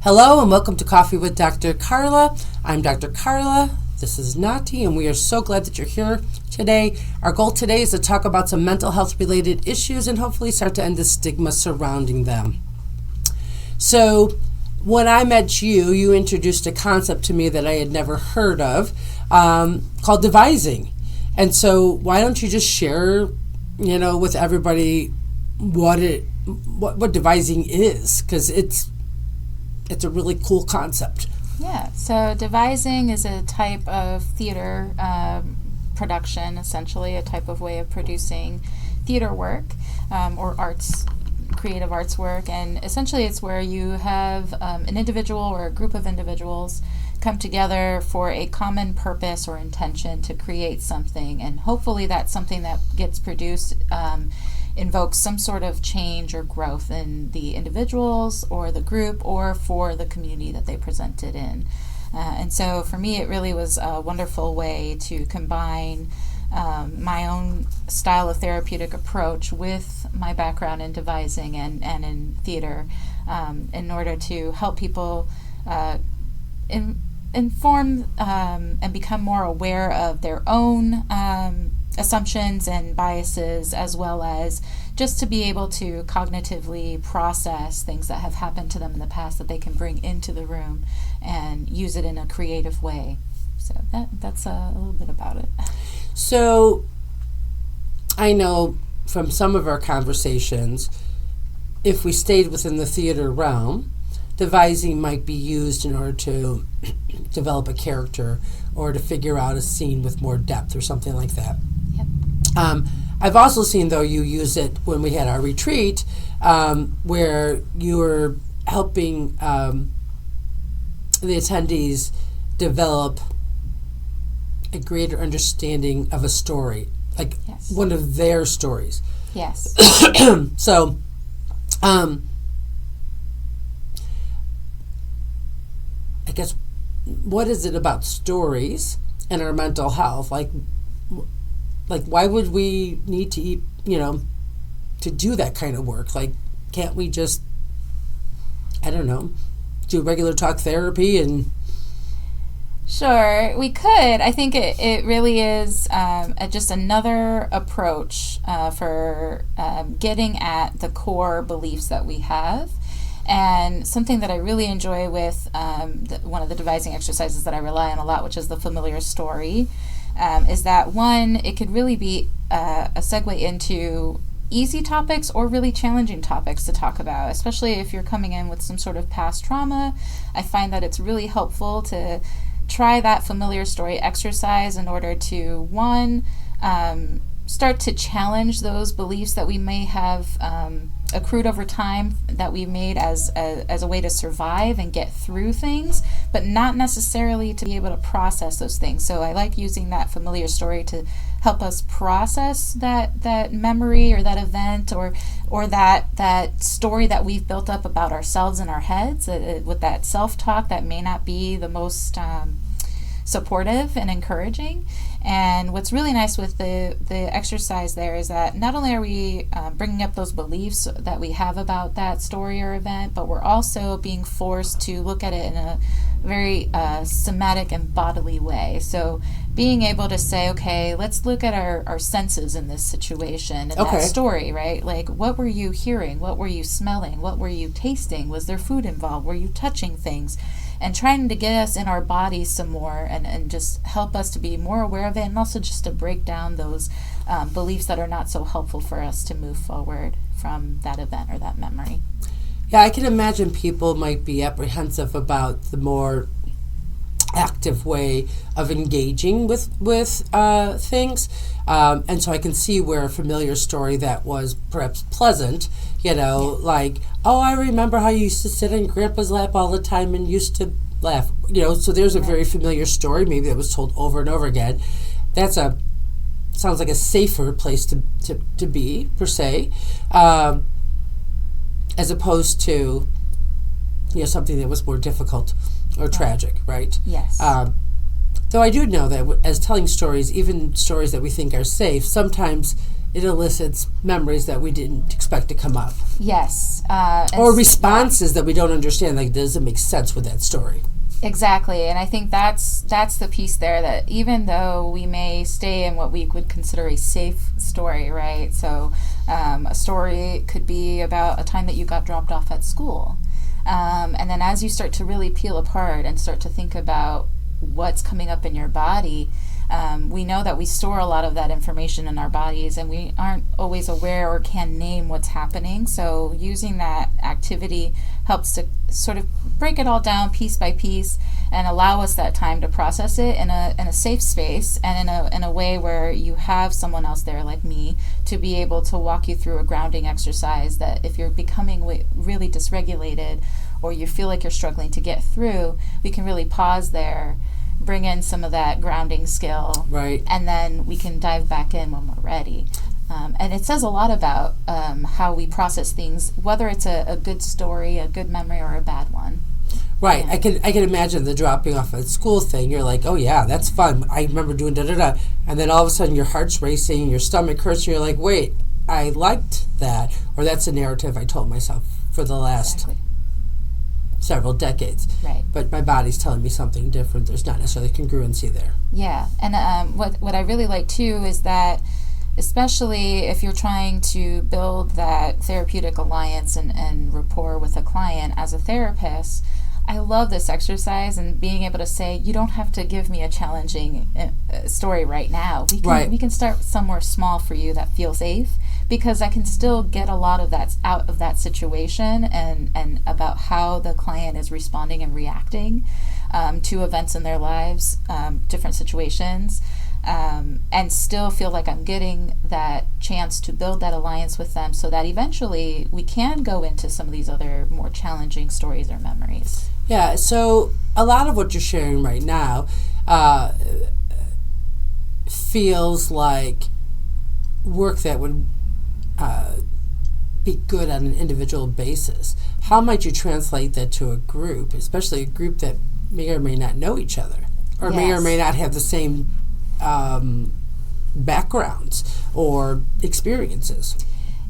Hello and welcome to Coffee with Dr. Carla. I'm Dr. Carla. This is Nati, and we are so glad that you're here today. Our goal today is to talk about some mental health related issues and hopefully start to end the stigma surrounding them. So when I met you, you introduced a concept to me that I had never heard of called devising. And so why don't you just share, with everybody what devising is, because it's a really cool concept. Yeah, so devising is a type of theater production, essentially, a type of way of producing theater work or creative arts work. And essentially it's where you have an individual or a group of individuals come together for a common purpose or intention to create something. And hopefully that something that gets produced invokes some sort of change or growth in the individuals or the group or for the community that they present it in. And so for me, it really was a wonderful way to combine my own style of therapeutic approach with my background in devising and in theater in order to help people inform and become more aware of their own assumptions and biases, as well as just to be able to cognitively process things that have happened to them in the past that they can bring into the room and use it in a creative way. So that's a little bit about it. So I know from some of our conversations, if we stayed within the theater realm, devising might be used in order to develop a character or to figure out a scene with more depth or something like that. Yep. I've also seen, though, you use it when we had our retreat, where you were helping the attendees develop a greater understanding of a story, like Yes. one of their stories. Yes. So, I guess, what is it about stories and our mental health? Like why would we need to eat, to do that kind of work? Like, can't we just, do regular talk therapy and... Sure, we could. I think it really is just another approach for getting at the core beliefs that we have. And something that I really enjoy with one of the devising exercises that I rely on a lot, which is the familiar story, is that one, it could really be a segue into easy topics or really challenging topics to talk about, especially if you're coming in with some sort of past trauma. I find that it's really helpful to try that familiar story exercise in order to, one, start to challenge those beliefs that we may have accrued over time that we made as a way to survive and get through things, but not necessarily to be able to process those things. So I like using that familiar story to help us process that memory or that event or that story that we've built up about ourselves in our heads with that self-talk that may not be the most supportive and encouraging. And what's really nice with the exercise there is that not only are we bringing up those beliefs that we have about that story or event, but we're also being forced to look at it in a very somatic and bodily way. So being able to say, okay, let's look at our senses in this situation and that story, right? Like, what were you hearing? What were you smelling? What were you tasting? Was there food involved? Were you touching things? And trying to get us in our bodies some more and just help us to be more aware of it, and also just to break down those beliefs that are not so helpful for us to move forward from that event or that memory. Yeah, I can imagine people might be apprehensive about the more active way of engaging with things. And so I can see where a familiar story that was perhaps pleasant, like, oh, I remember how you used to sit in Grandpa's lap all the time and used to laugh. So there's a very familiar story, maybe that was told over and over again. Sounds like a safer place to be, per se, as opposed to, something that was more difficult or tragic, right? Yes. Though I do know that as telling stories, even stories that we think are safe, sometimes it elicits memories that we didn't expect to come up. Yes. Or responses that we don't understand. Like, does it make sense with that story? Exactly. And I think that's the piece there, that even though we may stay in what we would consider a safe story, right? So a story could be about a time that you got dropped off at school. And then as you start to really peel apart and start to think about what's coming up in your body, we know that we store a lot of that information in our bodies, and we aren't always aware or can name what's happening. So using that activity helps to sort of break it all down piece by piece and allow us that time to process it in a safe space, and in a way where you have someone else there like me to be able to walk you through a grounding exercise that if you're becoming really dysregulated or you feel like you're struggling to get through, we can really pause there, bring in some of that grounding skill, right, and then we can dive back in when we're ready. And it says a lot about how we process things, whether it's a good story, a good memory, or a bad one. Right. Yeah. I can imagine the dropping off at school thing. You're like, oh yeah, that's fun. I remember doing da-da-da. And then all of a sudden your heart's racing, your stomach hurts, and you're like, wait, I liked that. Or that's a narrative I told myself for the last several decades. Right. But my body's telling me something different. There's not necessarily congruency there. Yeah. And what I really like too is that, especially if you're trying to build that therapeutic alliance and rapport with a client as a therapist, I love this exercise and being able to say, you don't have to give me a challenging story right now. We can start somewhere small for you that feels safe, because I can still get a lot of that out of that situation and about how the client is responding and reacting to events in their lives, different situations. And still feel like I'm getting that chance to build that alliance with them so that eventually we can go into some of these other more challenging stories or memories. Yeah, so a lot of what you're sharing right now feels like work that would be good on an individual basis. How might you translate that to a group, especially a group that may or may not know each other, or may or may not have the same backgrounds or experiences?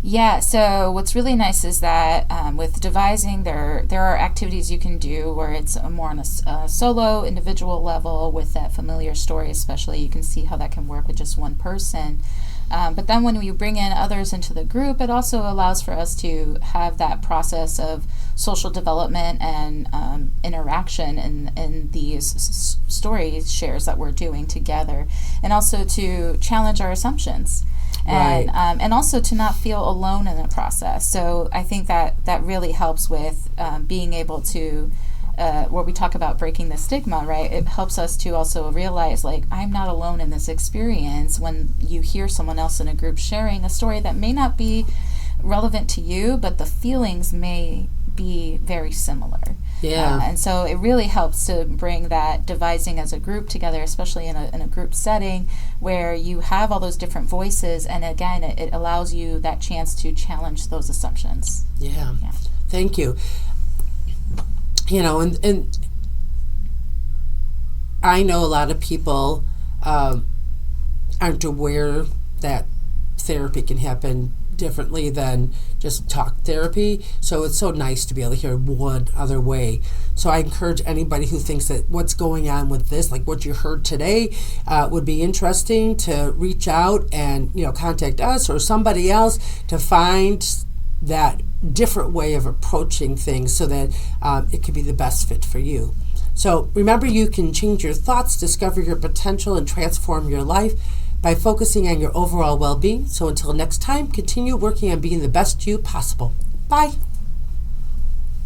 Yeah, so what's really nice is that with devising, there are activities you can do where it's more on a solo, individual level with that familiar story especially. You can see how that can work with just one person. But then when we bring in others into the group, it also allows for us to have that process of social development and interaction in these stories shares that we're doing together, and also to challenge our assumptions. And also to not feel alone in the process. So I think that really helps with being able to, where we talk about breaking the stigma, right? It helps us to also realize, like, I'm not alone in this experience. When you hear someone else in a group sharing a story that may not be relevant to you, but the feelings may be very similar. Yeah. And so it really helps to bring that devising as a group together, especially in a group setting where you have all those different voices. And again, it allows you that chance to challenge those assumptions. Yeah. Thank you. You know, and I know a lot of people aren't aware that therapy can happen differently than just talk therapy. So it's so nice to be able to hear one other way. So I encourage anybody who thinks that what's going on with this, like what you heard today, would be interesting, to reach out and, you know, contact us or somebody else to find that different way of approaching things so that it could be the best fit for you. So remember, you can change your thoughts, discover your potential, and transform your life by focusing on your overall well-being. So until next time, continue working on being the best you possible. Bye.